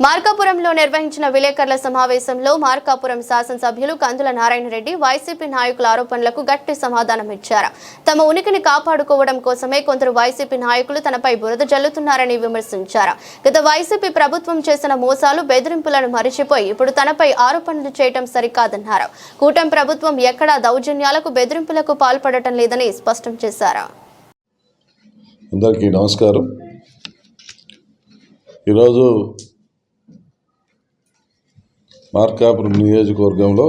మార్కాపురంలో నిర్వహించిన విలేకరుల సమావేశంలో మార్కాపురం శాసనసభ్యులు కందుల నారాయణ రెడ్డి వైసీపీ నాయకుల ఆరోపణలకు గట్టి సమాధానం ఇచ్చారు. తమ ఉనికిని కాపాడుకోవడం కోసమే కొందరు వైసీపీ నాయకులు తనపై బురద జల్లుతున్నారని విమర్శించారు. గత వైసీపీ ప్రభుత్వం చేసిన మోసాలు, బెదిరింపులను మరిచిపోయి ఇప్పుడు తనపై ఆరోపణలు చేయడం సరికాదన్నారు. కూటమి ప్రభుత్వం ఎక్కడా దౌర్జన్యాలకు, బెదిరింపులకు పాల్పడటం లేదని స్పష్టం చేశారు. అందరికీ నమస్కారం. ఈరోజు మార్కాపురం నియోజకవర్గంలో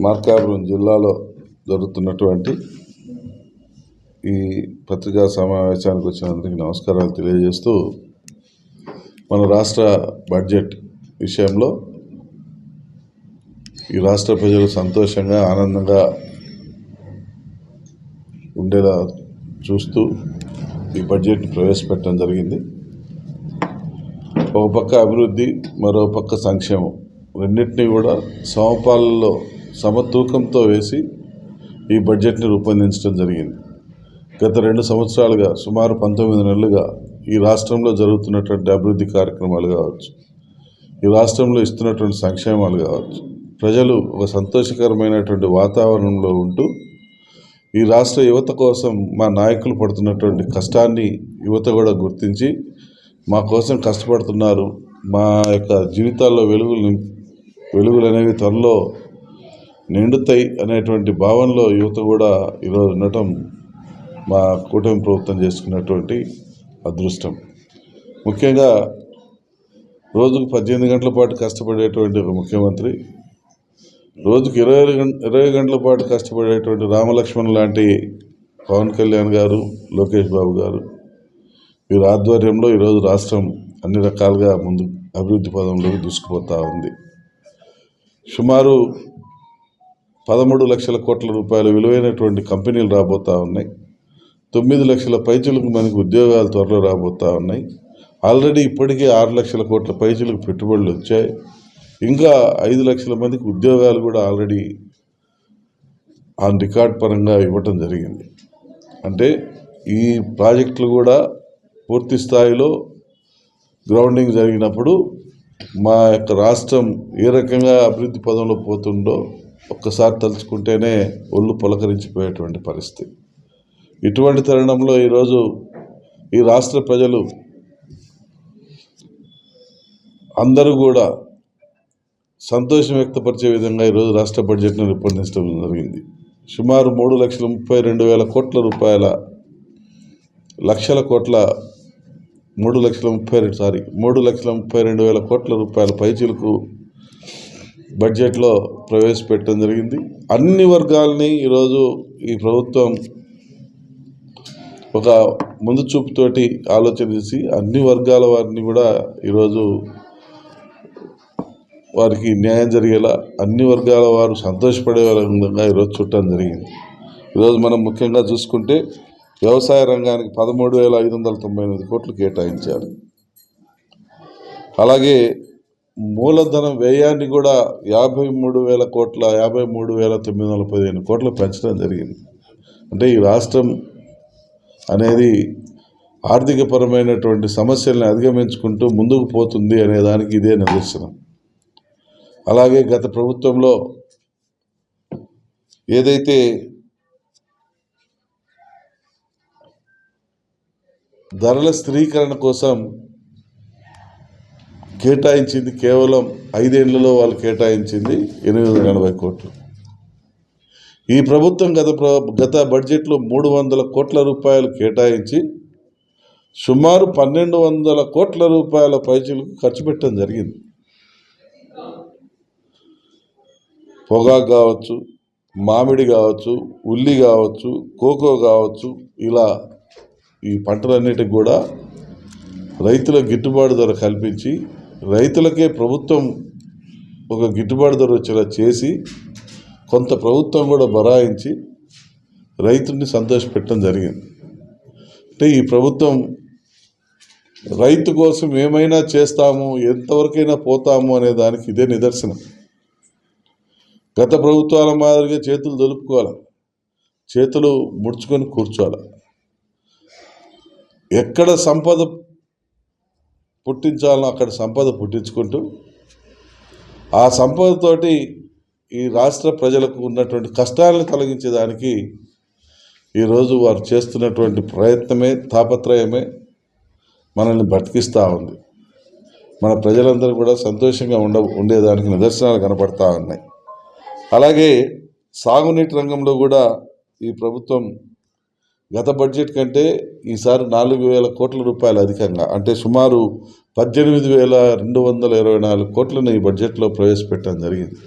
మార్కాపురం జిల్లాలో జరుగుతున్నటువంటి ఈ పత్రికా సమావేశానికి వచ్చినందుకు నమస్కారాలు తెలియజేస్తూ, మన రాష్ట్ర బడ్జెట్ విషయంలో ఈ రాష్ట్ర ప్రజలు సంతోషంగా, ఆనందంగా ఉండేలా చూస్తూ ఈ బడ్జెట్ని ప్రవేశపెట్టడం జరిగింది. ఒక పక్క అభివృద్ధి, మరో పక్క సంక్షేమం, రెండింటినీ కూడా సమపాలలో సమతూకంతో వేసి ఈ బడ్జెట్ని రూపొందించడం జరిగింది. గత 2 సంవత్సరాలుగా, సుమారు 19 నెలలుగా ఈ రాష్ట్రంలో జరుగుతున్నటువంటి అభివృద్ధి కార్యక్రమాలు కావచ్చు, ఈ రాష్ట్రంలో ఇస్తున్నటువంటి సంక్షేమాలు కావచ్చు, ప్రజలు ఒక సంతోషకరమైనటువంటి వాతావరణంలో ఉంటూ ఈ రాష్ట్ర యువత కోసం మా నాయకులు పడుతున్నటువంటి కష్టాన్ని యువత కూడా గుర్తించి మా కోసం కష్టపడుతున్నారు, మా యొక్క జీవితాల్లో వెలుగులు అనేవి త్వరలో నిండుతాయి అనేటువంటి భావనలో యువత కూడా ఈరోజు ఉండటం మా కూటమి ప్రభుత్వం చేసుకున్నటువంటి అదృష్టం. ముఖ్యంగా రోజుకు 18 గంటల పాటు కష్టపడేటువంటి ఒక ముఖ్యమంత్రి, రోజుకు 20 గంటల పాటు కష్టపడేటువంటి రామలక్ష్మణ్ లాంటి పవన్ కళ్యాణ్ గారు, లోకేష్ బాబు గారు, వీరి ఆధ్వర్యంలో ఈరోజు రాష్ట్రం అన్ని రకాలుగా ముందు అభివృద్ధి పదంలోకి దూసుకుపోతూ ఉంది. సుమారు 13 లక్షల కోట్ల రూపాయల విలువైనటువంటి కంపెనీలు రాబోతూ ఉన్నాయి. 9 లక్షల పైచులకు మనకు ఉద్యోగాలు త్వరలో రాబోతూ ఉన్నాయి. ఆల్రెడీ ఇప్పటికే 6 లక్షల కోట్ల పైచులకు పెట్టుబడులు వచ్చాయి. ఇంకా 5 లక్షల మందికి ఉద్యోగాలు కూడా ఆల్రెడీ ఆన్ రికార్డ్ పరంగా ఇవ్వటం జరిగింది. అంటే ఈ ప్రాజెక్టులు కూడా పూర్తి స్థాయిలో గ్రౌండింగ్ జరిగినప్పుడు మా యొక్క రాష్ట్రం ఏ రకంగా అభివృద్ధి పదంలో పోతుందో ఒక్కసారి తలుచుకుంటేనే ఒళ్ళు పులకరించిపోయేటువంటి పరిస్థితి. ఇటువంటి తరుణంలో ఈరోజు ఈ రాష్ట్ర ప్రజలు అందరూ కూడా సంతోషం వ్యక్తపరిచే విధంగా ఈరోజు రాష్ట్ర బడ్జెట్ను రూపొందించడం జరిగింది. సుమారు 3,32,000 కోట్ల రూపాయల 3,32,000 కోట్ల రూపాయల పైచిలకు బడ్జెట్లో ప్రవేశపెట్టడం జరిగింది. అన్ని వర్గాలని ఈరోజు ఈ ప్రభుత్వం ఒక ముందు చూపుతోటి ఆలోచన చేసి అన్ని వర్గాల వారిని కూడా ఈరోజు వారికి న్యాయం జరిగేలా, అన్ని వర్గాల వారు సంతోషపడే విధంగా ఈరోజు చూడటం జరిగింది. ఈరోజు మనం ముఖ్యంగా చూసుకుంటే వ్యవసాయ రంగానికి 13,598 కోట్లు కేటాయించారు. అలాగే మూలధనం వ్యయాన్ని కూడా 53,915 కోట్లు పెంచడం జరిగింది. అంటే ఈ రాష్ట్రం అనేది ఆర్థికపరమైనటువంటి సమస్యల్ని అధిగమించుకుంటూ ముందుకు పోతుంది అనే దానికి ఇదే నిదర్శనం. అలాగే గత ప్రభుత్వంలో ఏదైతే ధరల స్థిరీకరణ కోసం కేటాయించింది, కేవలం 5 ఏళ్లలో వాళ్ళు కేటాయించింది 880 కోట్లు. ఈ ప్రభుత్వం గత బడ్జెట్లో 300 కోట్ల రూపాయలు కేటాయించి సుమారు 1,200 కోట్ల రూపాయల పైచలకు ఖర్చు పెట్టడం జరిగింది. పొగాకు కావచ్చు, మామిడి కావచ్చు, ఉల్లి కావచ్చు, కోకో కావచ్చు, ఇలా ఈ పంటలన్నిటికి కూడా రైతుల గిట్టుబాటు ధర కల్పించి, రైతులకే ప్రభుత్వం ఒక గిట్టుబాటు ధర వచ్చేలా చేసి, కొంత ప్రభుత్వం కూడా బరాయించి రైతుని సంతోషపెట్టడం జరిగింది. అంటే ఈ ప్రభుత్వం రైతు కోసం ఏమైనా చేస్తాము, ఎంతవరకైనా పోతాము అనే దానికి ఇదే నిదర్శనం. గత ప్రభుత్వాల మాదిరిగా చేతులు దులుపుకోవాలి, చేతులు ముడుచుకొని కూర్చోవాలి. ఎక్కడ సంపద పుట్టించాలో అక్కడ సంపద పుట్టించుకుంటూ ఆ సంపదతోటి ఈ రాష్ట్ర ప్రజలకు ఉన్నటువంటి కష్టాలను తొలగించేదానికి ఈరోజు వారు చేస్తున్నటువంటి ప్రయత్నమే తాపత్రయమే మనల్ని బతికిస్తూ ఉంది. మన ప్రజలందరూ కూడా సంతోషంగా ఉండేదానికి నిదర్శనాలు కనపడతా ఉన్నాయి. అలాగే సాగునీటి రంగంలో కూడా ఈ ప్రభుత్వం గత బడ్జెట్ కంటే ఈసారి 4,000 కోట్ల రూపాయలు అధికంగా, అంటే సుమారు 18,224 కోట్లను ఈ బడ్జెట్లో ప్రవేశపెట్టడం జరిగింది.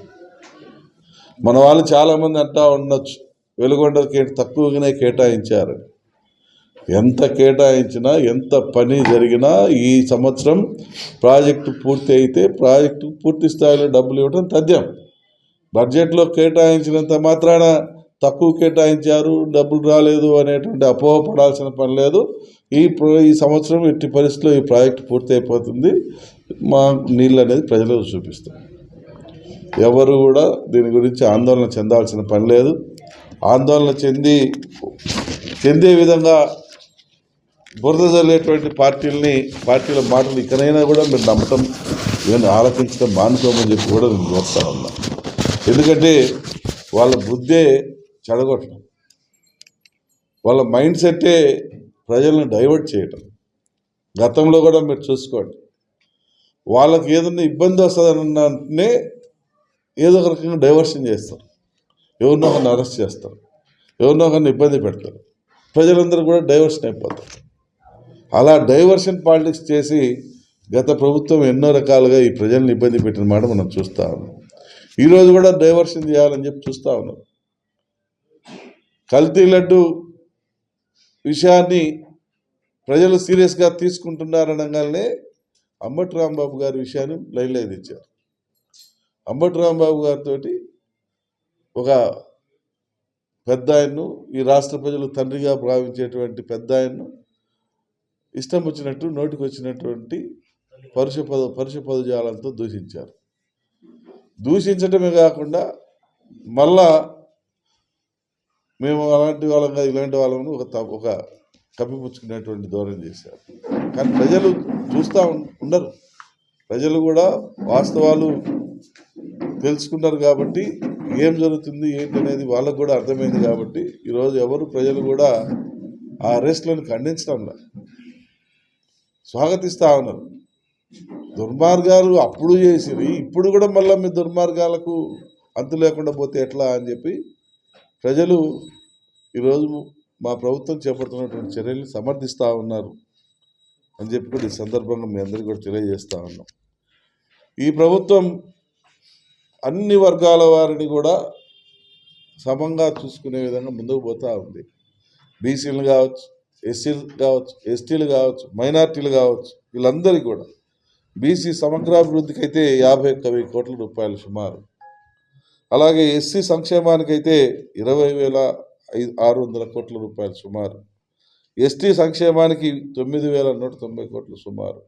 మన వాళ్ళు చాలామంది అంటూ ఉండొచ్చు వెలుగొండకి తక్కువగానే కేటాయించారు. ఎంత కేటాయించినా ఎంత పని జరిగినా ఈ సంవత్సరం ప్రాజెక్టు పూర్తి అయితే ప్రాజెక్టు పూర్తి స్థాయిలో డబ్బులు ఇవ్వడం తథ్యం. బడ్జెట్లో కేటాయించినంత మాత్రాన తక్కువ కేటాయించారు, డబ్బులు రాలేదు అనేటువంటి అపోహపడాల్సిన పని లేదు. ఈ సంవత్సరం ఎట్టి పరిస్థితుల్లో ఈ ప్రాజెక్టు పూర్తి అయిపోతుంది. మా నీళ్ళు అనేది ప్రజలకు చూపిస్తాం. ఎవరు కూడా దీని గురించి ఆందోళన చెందాల్సిన పని లేదు. ఆందోళన చెందే విధంగా బురద జల్లేటువంటి పార్టీల మాటలు ఇకనైనా కూడా మీరు నమ్మటం, నేను ఆలోచించడం మానుకోమని చెప్పి కూడా నేను కోరుతా ఉన్నా. ఎందుకంటే వాళ్ళ బుద్ధే చెడగొట్టడం, వాళ్ళ మైండ్ సెట్టే ప్రజలను డైవర్ట్ చేయటం. గతంలో కూడా మీరు చూసుకోండి, వాళ్ళకి ఏదన్నా ఇబ్బంది వస్తుందనంటే ఏదో ఒక రకంగా డైవర్షన్ చేస్తారు, ఎవరినో ఒకరిని అరెస్ట్ చేస్తారు, ఎవరినో ఒకరిని ఇబ్బంది పెడతారు, ప్రజలందరూ కూడా డైవర్షన్ అయిపోతారు. అలా డైవర్షన్ పాలిటిక్స్ చేసి గత ప్రభుత్వం ఎన్నో రకాలుగా ఈ ప్రజల్ని ఇబ్బంది పెట్టిన మాట మనం చూస్తూ ఉన్నాం. ఈరోజు కూడా డైవర్షన్ చేయాలని చెప్పి చూస్తూ ఉన్నాం. కల్తీ లడ్డు విషయాన్ని ప్రజలు సీరియస్గా తీసుకుంటున్నారనగానే అంబటి రాంబాబు గారి విషయాన్ని లైన్లో తెచ్చారు. అంబటి రాంబాబు గారితో ఒక పెద్ద ఆయన్ను, ఈ రాష్ట్ర ప్రజలు తండ్రిగా భావించేటువంటి పెద్ద ఆయన్ను ఇష్టం వచ్చినట్టు నోటికి వచ్చినటువంటి పరుష పదజాలంతో దూషించారు. దూషించడమే కాకుండా మళ్ళా మేము అలాంటి వాళ్ళంగా ఇలాంటి వాళ్ళను ఒక కప్పిపుచ్చుకునేటువంటి ధోరణి చేశారు. కానీ ప్రజలు చూస్తూ ఉండరు. ప్రజలు కూడా వాస్తవాలు తెలుసుకున్నారు కాబట్టి ఏం జరుగుతుంది ఏంటనేది వాళ్ళకు కూడా అర్థమైంది కాబట్టి ఈరోజు ప్రజలు కూడా ఆ అరెస్టులను ఖండించడంలా స్వాగతిస్తూ ఉన్నారు. దుర్మార్గాలు అప్పుడు చేసిరి, ఇప్పుడు కూడా మళ్ళీ మీ దుర్మార్గాలకు అంతు లేకుండా పోతే ఎట్లా అని చెప్పి ప్రజలు ఈరోజు మా ప్రభుత్వం చేపడుతున్నటువంటి చర్యల్ని సమర్థిస్తూ ఉన్నారు అని చెప్పి కూడా ఈ సందర్భంగా మీ అందరికీ కూడా తెలియజేస్తూ ఉన్నాం. ఈ ప్రభుత్వం అన్ని వర్గాల వారిని కూడా సమంగా చూసుకునే విధంగా ముందుకు పోతూ ఉంది. బీసీలు కావచ్చు, ఎస్సీలు కావచ్చు, ఎస్టీలు కావచ్చు, మైనార్టీలు కావచ్చు, వీళ్ళందరికీ కూడా బీసీ సమగ్రాభివృద్ధికి అయితే 51,000 కోట్ల రూపాయలు సుమారు. అలాగే ఎస్సీ సంక్షేమానికైతే 20,600 కోట్ల రూపాయలు సుమారు. ఎస్టీ సంక్షేమానికి 9,190 కోట్లు సుమారు.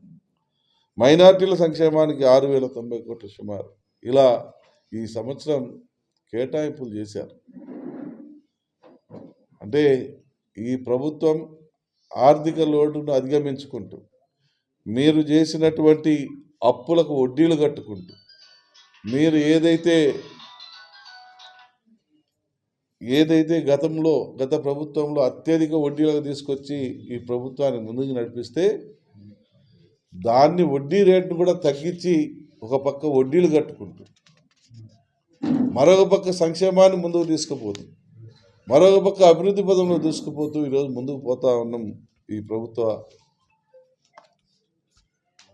మైనార్టీల సంక్షేమానికి 6,090 కోట్లు సుమారు. ఇలా ఈ సంవత్సరం కేటాయింపులు చేశారు. అంటే ఈ ప్రభుత్వం ఆర్థిక లోటును అధిగమించుకుంటూ, మీరు చేసినటువంటి అప్పులకు వడ్డీలు కట్టుకుంటూ, మీరు ఏదైతే గత ప్రభుత్వంలో అత్యధిక వడ్డీలకు తీసుకొచ్చి ఈ ప్రభుత్వాన్ని ముందుకు నడిపిస్తే దాన్ని వడ్డీ రేటును కూడా తగ్గించి ఒక పక్క వడ్డీలు కట్టుకుంటూ, మరొక పక్క సంక్షేమాన్ని ముందుకు తీసుకుపోతూ, మరొక పక్క అభివృద్ధి పదంలో దూసుకుపోతూ ఈరోజు ముందుకు పోతా ఉన్నాం. ఈ ప్రభుత్వ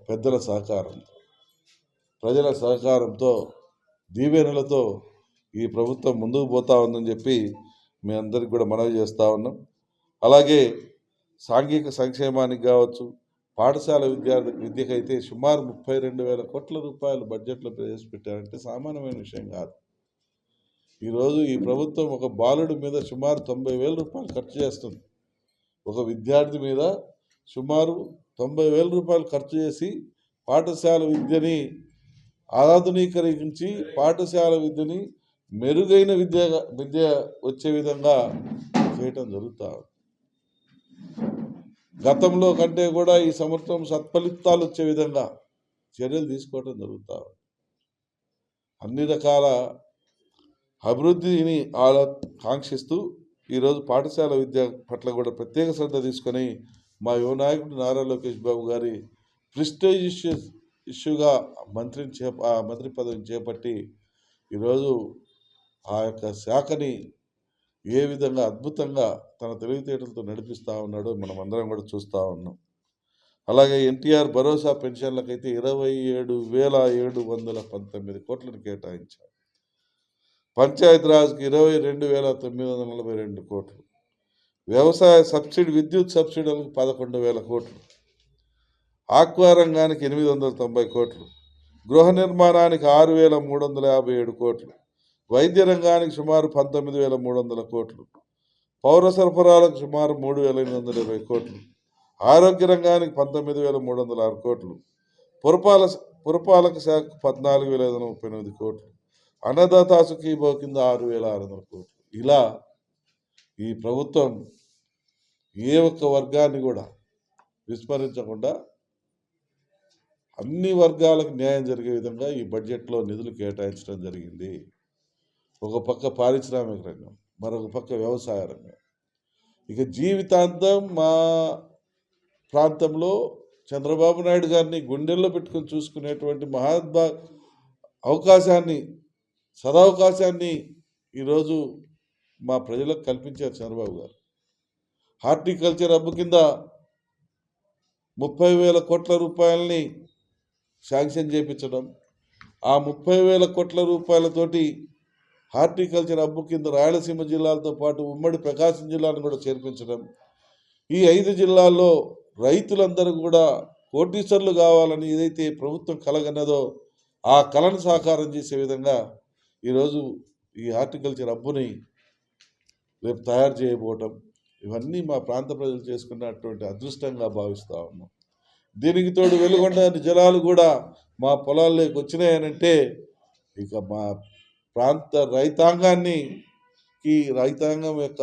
పెద్దల సహకారంతో, ప్రజల సహకారంతో, దీవెనలతో ఈ ప్రభుత్వం ముందుకు పోతా ఉందని చెప్పి మీ అందరికి కూడా మనవి చేస్తూ ఉన్నాం. అలాగే సాంఘిక సంక్షేమానికి కావచ్చు, పాఠశాల విద్యకైతే సుమారు 32,000 కోట్ల రూపాయలు బడ్జెట్లో ప్రవేశపెట్టారంటే సామాన్యమైన విషయం కాదు. ఈరోజు ఈ ప్రభుత్వం ఒక బాలుడి మీద సుమారు 90,000 రూపాయలు ఖర్చు చేస్తుంది. ఒక విద్యార్థి మీద సుమారు 90,000 రూపాయలు ఖర్చు చేసి పాఠశాల విద్యని ఆధునీకరించి పాఠశాల విద్యని మెరుగైన విద్య వచ్చే విధంగా చేయటం జరుగుతూ. గతంలో కంటే కూడా ఈ సంవత్సరం సత్ఫలితాలు వచ్చే విధంగా చర్యలు తీసుకోవడం జరుగుతా ఉంది. అన్ని రకాల అభివృద్ధిని కాంక్షిస్తూ ఈరోజు పాఠశాల విద్య పట్ల కూడా ప్రత్యేక శ్రద్ధ తీసుకొని మా యువ నాయకుడు నారా లోకేష్ బాబు గారి ప్రిస్టేజ్ ఇష్యూగా మంత్రి పదవిని చేపట్టి ఈరోజు ఆ యొక్క శాఖని ఏ విధంగా అద్భుతంగా తన తెలివితేటలతో నడిపిస్తూ ఉన్నాడో మనం అందరం కూడా చూస్తూ ఉన్నాం. అలాగే ఎన్టీఆర్ భరోసా పెన్షన్లకైతే 27,719 కోట్లను కేటాయించారు. పంచాయతీరాజ్కి 22,942 కోట్లు, వ్యవసాయ సబ్సిడీ విద్యుత్ సబ్సిడీలకు 11,000 కోట్లు, ఆక్వా రంగానికి 890 కోట్లు, గృహ నిర్మాణానికి 6,357 కోట్లు, వైద్య రంగానికి సుమారు 19,300 కోట్లు, పౌర సరఫరాలకు సుమారు 3,820 కోట్లు, ఆరోగ్య రంగానికి 19,306 కోట్లు, పురపాలక శాఖకు 14,538 కోట్లు, అన్నదాత సుఖీభవ కింద 6,600 కోట్లు. ఇలా ఈ ప్రభుత్వం ఏ ఒక్క వర్గాన్ని కూడా విస్మరించకుండా అన్ని వర్గాలకు న్యాయం జరిగే విధంగా ఈ బడ్జెట్లో నిధులు కేటాయించడం జరిగింది. ఒక పక్క పారిశ్రామిక రంగం, మరొక పక్క వ్యవసాయ రంగం. ఇక జీవితాంతం మా ప్రాంతంలో చంద్రబాబు నాయుడు గారిని గుండెల్లో పెట్టుకొని చూసుకునేటువంటి సదవకాశాన్ని ఈరోజు మా ప్రజలకు కల్పించారు చంద్రబాబు గారు. హార్టికల్చర్ హబ్ కింద 30,000 కోట్ల రూపాయలని శాంక్షన్ చేయించడం, ఆ 30,000 కోట్ల రూపాయలతోటి హార్టికల్చర్ హబ్ కింద రాయలసీమ జిల్లాలతో పాటు ఉమ్మడి ప్రకాశం జిల్లాను కూడా చేర్పించడం, ఈ 5 జిల్లాల్లో రైతులందరూ కూడా కోటీశ్వర్లు కావాలని ఏదైతే ప్రభుత్వం కలగన్నదో ఆ కళను సాకారం చేసే విధంగా ఈరోజు ఈ హార్టికల్చర్ హబ్బుని రేపు తయారు చేయబోవటం, ఇవన్నీ మా ప్రాంత ప్రజలు చేసుకున్నటువంటి అదృష్టంగా భావిస్తూ ఉన్నాం. దీనికి తోడు వెలుగొండ జలాలు కూడా మా పొలాల్లోకి వచ్చినాయనంటే ఇక మా ప్రాంత రైతాంగం యొక్క